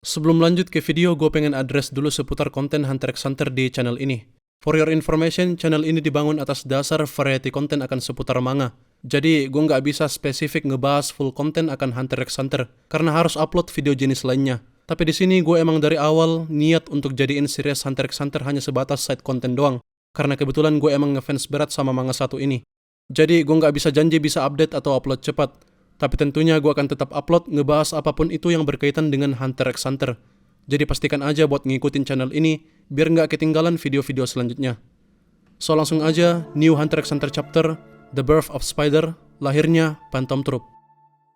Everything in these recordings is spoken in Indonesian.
Sebelum lanjut ke video, gue pengen address dulu seputar konten Hunter x Hunter di channel ini. For your information, channel ini dibangun atas dasar variety konten akan seputar manga. Jadi, gue nggak bisa spesifik ngebahas full konten akan Hunter x Hunter, karena harus upload video jenis lainnya. Tapi di sini gue emang dari awal niat untuk jadiin series Hunter x Hunter hanya sebatas side konten doang, karena kebetulan gue emang ngefans berat sama manga satu ini. Jadi, gue nggak bisa janji bisa update atau upload cepat. Tapi tentunya gue akan tetap upload ngebahas apapun itu yang berkaitan dengan Hunter x Hunter. Jadi pastikan aja buat ngikutin channel ini, biar nggak ketinggalan video-video selanjutnya. So langsung aja, New Hunter x Hunter Chapter, The Birth of Spider, lahirnya Phantom Troop.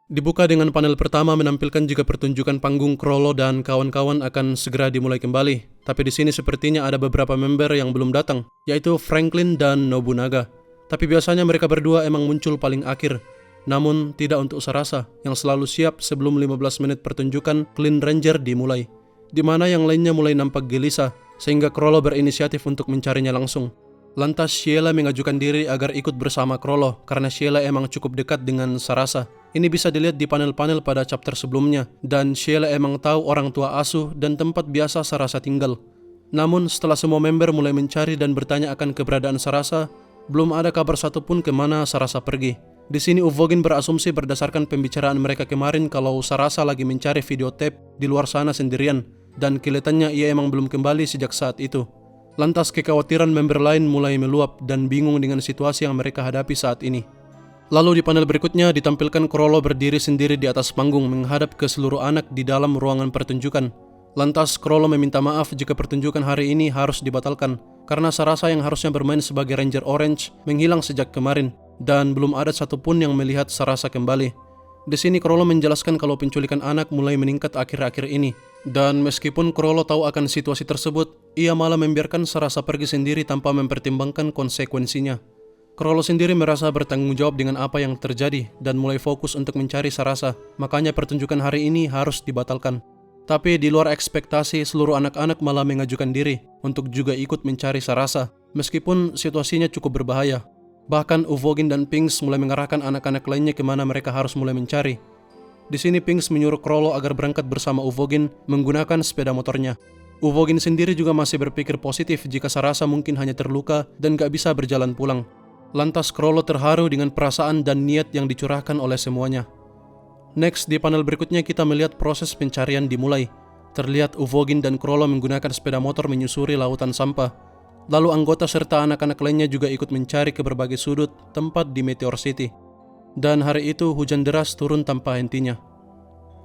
Dibuka dengan panel pertama menampilkan jika pertunjukan panggung Chrollo dan kawan-kawan akan segera dimulai kembali. Tapi di sini sepertinya ada beberapa member yang belum datang, yaitu Franklin dan Nobunaga. Tapi biasanya mereka berdua emang muncul paling akhir. Namun tidak untuk Sarasa yang selalu siap sebelum 15 menit pertunjukan Clean Ranger dimulai, di mana yang lainnya mulai nampak gelisah sehingga Chrollo berinisiatif untuk mencarinya langsung. Lantas Sheila mengajukan diri agar ikut bersama Chrollo karena Sheila emang cukup dekat dengan Sarasa. Ini bisa dilihat di panel-panel pada chapter sebelumnya, dan Sheila emang tahu orang tua asuh dan tempat biasa Sarasa tinggal. Namun setelah semua member mulai mencari dan bertanya akan keberadaan Sarasa, belum ada kabar satupun kemana Sarasa pergi. Di sini Uvogin berasumsi berdasarkan pembicaraan mereka kemarin kalau Sarasa lagi mencari video tape di luar sana sendirian, dan kelihatannya ia emang belum kembali sejak saat itu. Lantas kekhawatiran member lain mulai meluap dan bingung dengan situasi yang mereka hadapi saat ini. Lalu di panel berikutnya ditampilkan Chrollo berdiri sendiri di atas panggung menghadap ke seluruh anak di dalam ruangan pertunjukan. Lantas Chrollo meminta maaf jika pertunjukan hari ini harus dibatalkan karena Sarasa yang harusnya bermain sebagai Ranger Orange menghilang sejak kemarin, dan belum ada satupun yang melihat Sarasa kembali. Di sini Chrollo menjelaskan kalau penculikan anak mulai meningkat akhir-akhir ini, dan meskipun Chrollo tahu akan situasi tersebut, ia malah membiarkan Sarasa pergi sendiri tanpa mempertimbangkan konsekuensinya. Chrollo sendiri merasa bertanggung jawab dengan apa yang terjadi dan mulai fokus untuk mencari Sarasa, makanya pertunjukan hari ini harus dibatalkan. Tapi di luar ekspektasi, seluruh anak-anak malah mengajukan diri untuk juga ikut mencari Sarasa, meskipun situasinya cukup berbahaya. Bahkan Uvogin dan Pinks mulai mengarahkan anak-anak lainnya kemana mereka harus mulai mencari. Di sini Pinks menyuruh Chrollo agar berangkat bersama Uvogin menggunakan sepeda motornya. Uvogin sendiri juga masih berpikir positif jika Sarasa mungkin hanya terluka dan gak bisa berjalan pulang. Lantas Chrollo terharu dengan perasaan dan niat yang dicurahkan oleh semuanya. Next, di panel berikutnya kita melihat proses pencarian dimulai. Terlihat Uvogin dan Chrollo menggunakan sepeda motor menyusuri lautan sampah. Lalu anggota serta anak-anak lainnya juga ikut mencari ke berbagai sudut tempat di Meteor City. Dan hari itu hujan deras turun tanpa hentinya.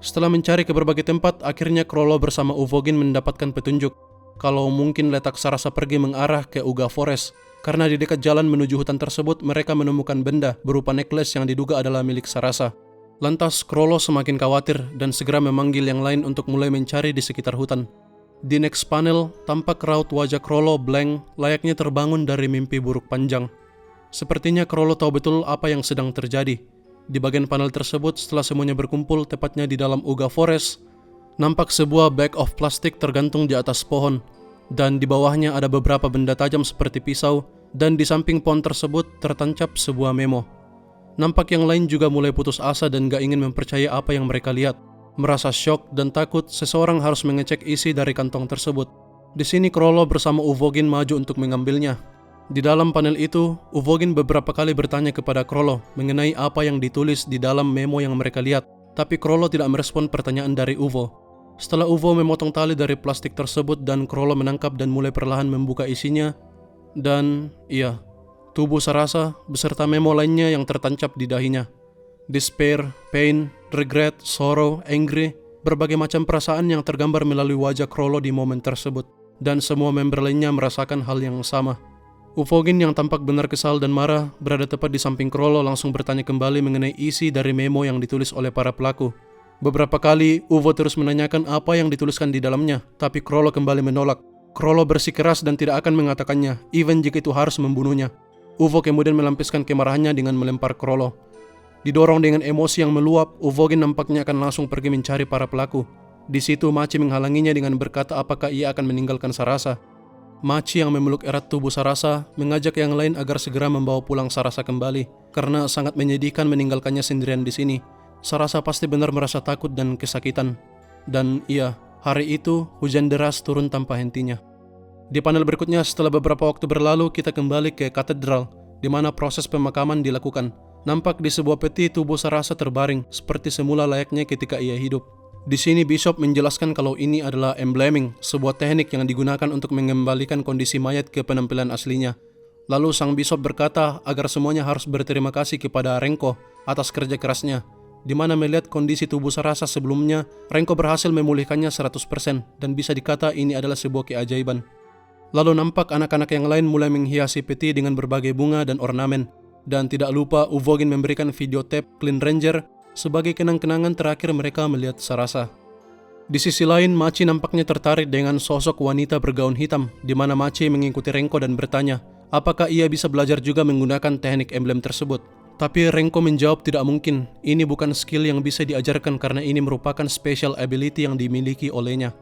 Setelah mencari ke berbagai tempat, akhirnya Chrollo bersama Uvogin mendapatkan petunjuk kalau mungkin letak Sarasa pergi mengarah ke Uga Forest, karena di dekat jalan menuju hutan tersebut mereka menemukan benda berupa necklace yang diduga adalah milik Sarasa. Lantas Chrollo semakin khawatir dan segera memanggil yang lain untuk mulai mencari di sekitar hutan. Di next panel, tampak raut wajah Chrollo blank layaknya terbangun dari mimpi buruk panjang. Sepertinya Chrollo tahu betul apa yang sedang terjadi. Di bagian panel tersebut, setelah semuanya berkumpul tepatnya di dalam Uga Forest, nampak sebuah bag of plastik tergantung di atas pohon, dan di bawahnya ada beberapa benda tajam seperti pisau, dan di samping pohon tersebut tertancap sebuah memo. Nampak yang lain juga mulai putus asa dan gak ingin mempercayai apa yang mereka lihat. Merasa syok dan takut, seseorang harus mengecek isi dari kantong tersebut. Di sini Chrollo bersama Uvogin maju untuk mengambilnya. Di dalam panel itu, Uvogin beberapa kali bertanya kepada Chrollo mengenai apa yang ditulis di dalam memo yang mereka lihat. Tapi Chrollo tidak merespon pertanyaan dari Uvo. Setelah Uvo memotong tali dari plastik tersebut dan Chrollo menangkap dan mulai perlahan membuka isinya, dan iya, tubuh Sarasa beserta memo lainnya yang tertancap di dahinya. Despair, pain, regret, sorrow, angry, berbagai macam perasaan yang tergambar melalui wajah Chrollo di momen tersebut, dan semua member lainnya merasakan hal yang sama. Uvogin yang tampak benar kesal dan marah berada tepat di samping Chrollo langsung bertanya kembali mengenai isi dari memo yang ditulis oleh para pelaku. Beberapa kali Uvo terus menanyakan apa yang dituliskan di dalamnya, tapi Chrollo kembali menolak. Chrollo bersikeras dan tidak akan mengatakannya, even jika itu harus membunuhnya. Uvo kemudian melampiaskan kemarahannya dengan melempar Chrollo. Didorong dengan emosi yang meluap, Uvogin nampaknya akan langsung pergi mencari para pelaku. Di situ Machi menghalanginya dengan berkata apakah ia akan meninggalkan Sarasa. Machi yang memeluk erat tubuh Sarasa mengajak yang lain agar segera membawa pulang Sarasa kembali, karena sangat menyedihkan meninggalkannya sendirian di sini. Sarasa pasti benar merasa takut dan kesakitan. Dan iya, Hari itu, hujan deras turun tanpa hentinya. Di panel berikutnya, setelah beberapa waktu berlalu, kita kembali ke katedral, di mana proses pemakaman dilakukan. Nampak di sebuah peti tubuh Sarasa terbaring, seperti semula layaknya ketika ia hidup. Di sini Bishop menjelaskan kalau ini adalah embleming, sebuah teknik yang digunakan untuk mengembalikan kondisi mayat ke penampilan aslinya. Lalu sang Bishop berkata agar semuanya harus berterima kasih kepada Renko atas kerja kerasnya, di mana melihat kondisi tubuh Sarasa sebelumnya, Renko berhasil memulihkannya 100% dan bisa dikata ini adalah sebuah keajaiban. Lalu nampak anak-anak yang lain mulai menghiasi peti dengan berbagai bunga dan ornamen. Dan tidak lupa Uvogin memberikan videotape Clean Ranger sebagai kenang-kenangan terakhir mereka melihat Sarasa. Di sisi lain, Machi nampaknya tertarik dengan sosok wanita bergaun hitam, di mana Machi mengikuti Renko dan bertanya, apakah ia bisa belajar juga menggunakan teknik emblem tersebut. Tapi Renko menjawab tidak mungkin, ini bukan skill yang bisa diajarkan karena ini merupakan special ability yang dimiliki olehnya.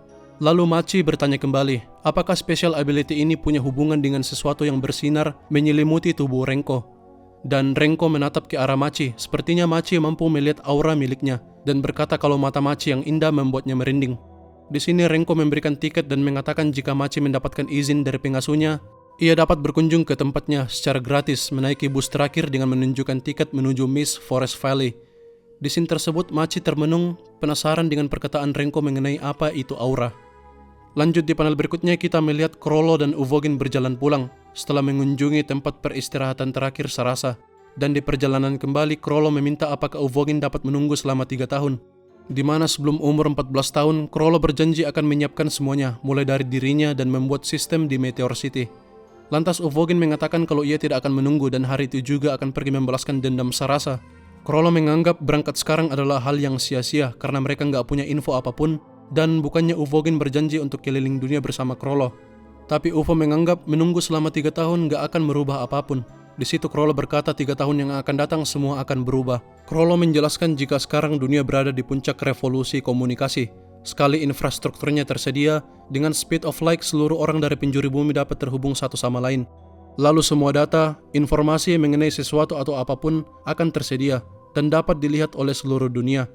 Lalu Machi bertanya kembali, apakah special ability ini punya hubungan dengan sesuatu yang bersinar menyelimuti tubuh Renko. Dan Renko menatap ke arah Machi, sepertinya Machi mampu melihat aura miliknya, dan berkata kalau mata Machi yang indah membuatnya merinding. Di sini Renko memberikan tiket dan mengatakan jika Machi mendapatkan izin dari pengasuhnya, ia dapat berkunjung ke tempatnya secara gratis menaiki bus terakhir dengan menunjukkan tiket menuju Mist Forest Valley. Di scene tersebut Machi termenung, penasaran dengan perkataan Renko mengenai apa itu aura. Lanjut di panel berikutnya kita melihat Chrollo dan Uvogin berjalan pulang setelah mengunjungi tempat peristirahatan terakhir Sarasa. Dan di perjalanan kembali Chrollo meminta apakah Uvogin dapat menunggu selama 3 tahun. Di mana sebelum umur 14 tahun, Chrollo berjanji akan menyiapkan semuanya, mulai dari dirinya dan membuat sistem di Meteor City. Lantas Uvogin mengatakan kalau ia tidak akan menunggu dan hari itu juga akan pergi membalaskan dendam Sarasa. Chrollo menganggap berangkat sekarang adalah hal yang sia-sia karena mereka nggak punya info apapun. Dan bukannya Uvogin berjanji untuk keliling dunia bersama Chrollo. Tapi Uvo menganggap menunggu selama 3 tahun gak akan merubah apapun. Di situ Chrollo berkata 3 tahun yang akan datang semua akan berubah. Chrollo menjelaskan jika sekarang dunia berada di puncak revolusi komunikasi. Sekali infrastrukturnya tersedia, dengan speed of light seluruh orang dari penjuru bumi dapat terhubung satu sama lain. Lalu semua data, informasi mengenai sesuatu atau apapun akan tersedia dan dapat dilihat oleh seluruh dunia.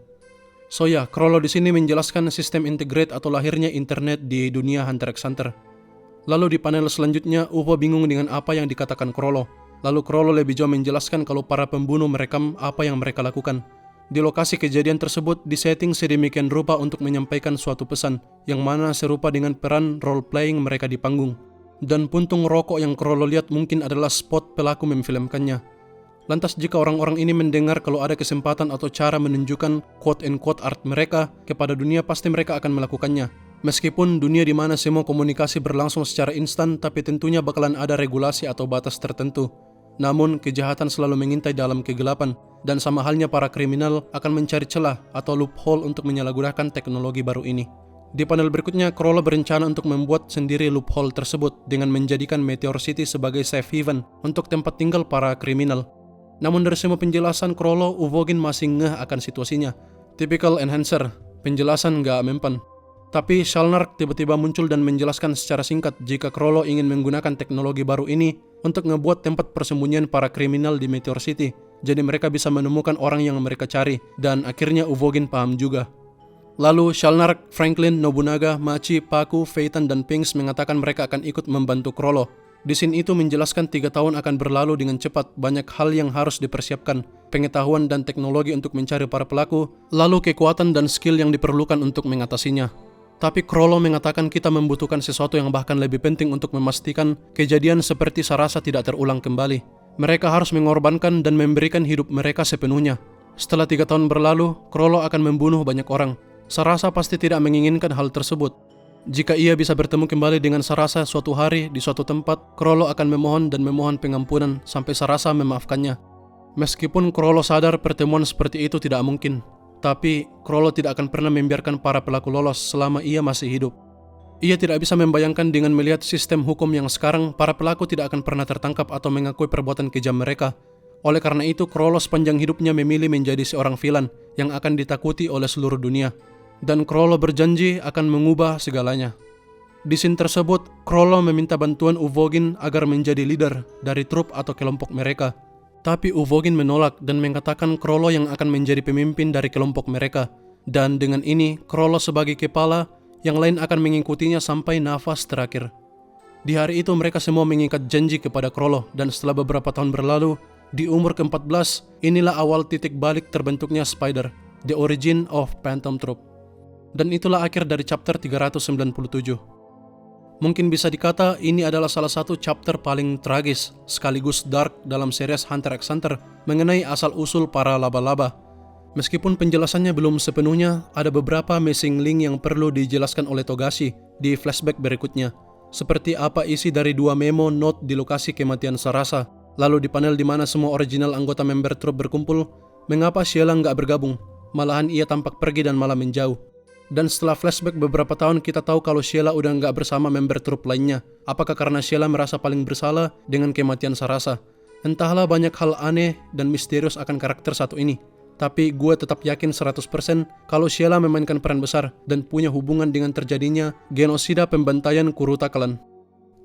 So ya, Chrollo di sini menjelaskan sistem integrate atau lahirnya internet di dunia Hunter x Hunter. Lalu di panel selanjutnya, Uvo bingung dengan apa yang dikatakan Chrollo. Lalu Chrollo lebih jauh menjelaskan kalau para pembunuh merekam apa yang mereka lakukan. Di lokasi kejadian tersebut disetting sedemikian rupa untuk menyampaikan suatu pesan, yang mana serupa dengan peran role-playing mereka di panggung. Dan puntung rokok yang Chrollo lihat mungkin adalah spot pelaku memfilmkannya. Lantas jika orang-orang ini mendengar kalau ada kesempatan atau cara menunjukkan quote-unquote art mereka kepada dunia, pasti mereka akan melakukannya. Meskipun dunia di mana semua komunikasi berlangsung secara instan, tapi tentunya bakalan ada regulasi atau batas tertentu. Namun, kejahatan selalu mengintai dalam kegelapan, dan sama halnya para kriminal akan mencari celah atau loophole untuk menyalahgunakan teknologi baru ini. Di panel berikutnya, Chrollo berencana untuk membuat sendiri loophole tersebut dengan menjadikan Meteor City sebagai safe haven untuk tempat tinggal para kriminal. Namun dari semua penjelasan Chrollo, Uvogin masih ngeh akan situasinya. Typical enhancer, penjelasan nggak mempan. Tapi Shalnark tiba-tiba muncul dan menjelaskan secara singkat jika Chrollo ingin menggunakan teknologi baru ini untuk ngebuat tempat persembunyian para kriminal di Meteor City. Jadi mereka bisa menemukan orang yang mereka cari, dan akhirnya Uvogin paham juga. Lalu Shalnark, Franklin, Nobunaga, Machi, Paku, Phaeton, dan Pinks mengatakan mereka akan ikut membantu Chrollo. Di scene itu menjelaskan 3 tahun akan berlalu dengan cepat, banyak hal yang harus dipersiapkan, pengetahuan dan teknologi untuk mencari para pelaku, lalu kekuatan dan skill yang diperlukan untuk mengatasinya. Tapi Chrollo mengatakan kita membutuhkan sesuatu yang bahkan lebih penting untuk memastikan kejadian seperti Sarasa tidak terulang kembali. Mereka harus mengorbankan dan memberikan hidup mereka sepenuhnya. Setelah 3 tahun berlalu, Chrollo akan membunuh banyak orang. Sarasa pasti tidak menginginkan hal tersebut. Jika ia bisa bertemu kembali dengan Sarasa suatu hari di suatu tempat, Chrollo akan memohon dan memohon pengampunan sampai Sarasa memaafkannya. Meskipun Chrollo sadar pertemuan seperti itu tidak mungkin, tapi Chrollo tidak akan pernah membiarkan para pelaku lolos selama ia masih hidup. Ia tidak bisa membayangkan dengan melihat sistem hukum yang sekarang para pelaku tidak akan pernah tertangkap atau mengakui perbuatan kejam mereka. Oleh karena itu, Chrollo sepanjang hidupnya memilih menjadi seorang villain yang akan ditakuti oleh seluruh dunia. Dan Chrollo berjanji akan mengubah segalanya. Di scene tersebut, Chrollo meminta bantuan Uvogin agar menjadi leader dari trup atau kelompok mereka. Tapi Uvogin menolak dan mengatakan Chrollo yang akan menjadi pemimpin dari kelompok mereka. Dan dengan ini, Chrollo sebagai kepala yang lain akan mengikutinya sampai nafas terakhir. Di hari itu mereka semua mengikat janji kepada Krollo, dan setelah beberapa tahun berlalu, di umur ke-14, inilah awal titik balik terbentuknya Spider, The Origin of Phantom Troop. Dan itulah akhir dari chapter 397. Mungkin bisa dikata ini adalah salah satu chapter paling tragis sekaligus dark dalam series Hunter x Hunter mengenai asal-usul para laba-laba. Meskipun penjelasannya belum sepenuhnya, ada beberapa missing link yang perlu dijelaskan oleh Togashi di flashback berikutnya. Seperti apa isi dari 2 memo note di lokasi kematian Sarasa, lalu di panel di mana semua original anggota member troop berkumpul, mengapa Sheila nggak bergabung, malahan ia tampak pergi dan malah menjauh. Dan setelah flashback beberapa tahun kita tahu kalau Sheila udah nggak bersama member troop lainnya. Apakah karena Sheila merasa paling bersalah dengan kematian Sarasa? Entahlah, banyak hal aneh dan misterius akan karakter satu ini. Tapi gue tetap yakin 100% kalau Sheila memainkan peran besar dan punya hubungan dengan terjadinya genosida pembantaian Kuruta Clan.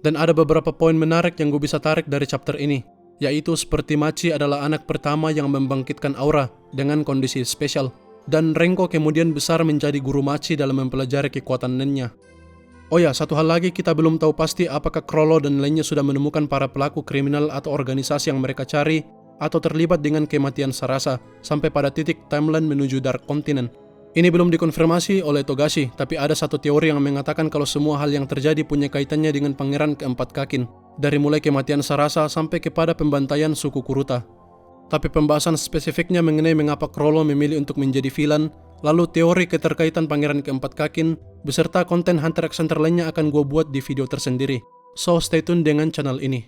Dan ada beberapa poin menarik yang gue bisa tarik dari chapter ini, yaitu seperti Machi adalah anak pertama yang membangkitkan aura dengan kondisi spesial. Dan Renko kemudian besar menjadi guru Machi dalam mempelajari kekuatan nennya. Oh ya, satu hal lagi, kita belum tahu pasti apakah Krollo dan lainnya sudah menemukan para pelaku kriminal atau organisasi yang mereka cari atau terlibat dengan kematian Sarasa sampai pada titik timeline menuju Dark Continent. Ini belum dikonfirmasi oleh Togashi, tapi ada satu teori yang mengatakan kalau semua hal yang terjadi punya kaitannya dengan Pangeran Keempat Kakin, dari mulai kematian Sarasa sampai kepada pembantaian suku Kuruta. Tapi pembahasan spesifiknya mengenai mengapa Krollo memilih untuk menjadi villain, lalu teori keterkaitan Pangeran Keempat Kakin, beserta konten Hunter x Hunter lainnya akan gue buat di video tersendiri. So stay tune dengan channel ini.